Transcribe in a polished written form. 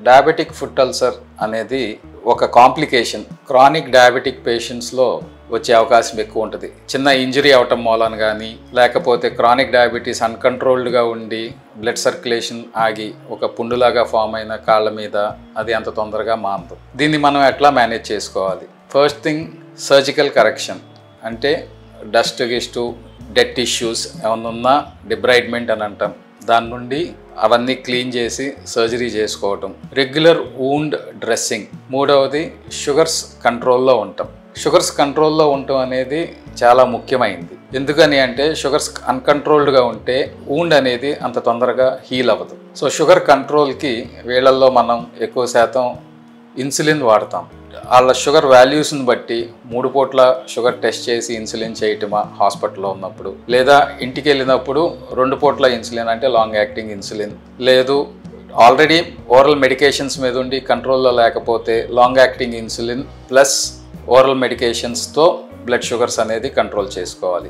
Diabetic foot ulcer అనేది ఒక complication. Chronic diabetic పేషెంట్స్లో వచ్చే అవకాశం ఎక్కువ ఉంటుంది. చిన్న ఇంజరీ అవటం మూలన కానీ, లేకపోతే క్రానిక్ డయాబెటీస్ అన్కంట్రోల్డ్గా ఉండి బ్లడ్ సర్క్యులేషన్ ఆగి ఒక పుండులాగా ఫామ్ అయిన కాళ్ళ మీద అది అంత తొందరగా మానదు. దీన్ని మనం ఎట్లా మేనేజ్ చేసుకోవాలి? ఫస్ట్ థింగ్ సర్జికల్ కరెక్షన్, అంటే డస్ట్ గిస్టు డెడ్ టిష్యూస్ ఏమన్నా ఉన్నా డిబ్రైడ్మెంట్ అని అంటాం, దాని నుండి అవన్నీ క్లీన్ చేసి సర్జరీ చేసుకోవటం. Regular wound dressing. మూడవది షుగర్స్ కంట్రోల్లో ఉండటం. షుగర్స్ కంట్రోల్లో ఉండటం అనేది చాలా ముఖ్యమైనది. ఎందుకని అంటే షుగర్స్ అన్కంట్రోల్డ్గా ఉంటే వూండ్ అనేది అంత తొందరగా హీల్ అవ్వదు. సో షుగర్ కంట్రోల్కి వీళ్ళల్లో మనం ఎక్కువ శాతం ఇన్సులిన్ వాడతాం. వాళ్ళ షుగర్ వాల్యూస్ని బట్టి 3 పూట్ల షుగర్ టెస్ట్ చేసి ఇన్సులిన్ చేయటమా హాస్పిటల్లో ఉన్నప్పుడు, లేదా ఇంటికి వెళ్ళినప్పుడు 2 పూట్ల ఇన్సులిన్ అంటే లాంగ్ యాక్టింగ్ ఇన్సులిన్, లేదు ఆల్రెడీ ఓరల్ మెడికేషన్స్ మీద ఉండి కంట్రోల్లో లేకపోతే long acting insulin plus oral మెడికేషన్స్తో బ్లడ్ షుగర్స్ అనేది కంట్రోల్ చేసుకోవాలి.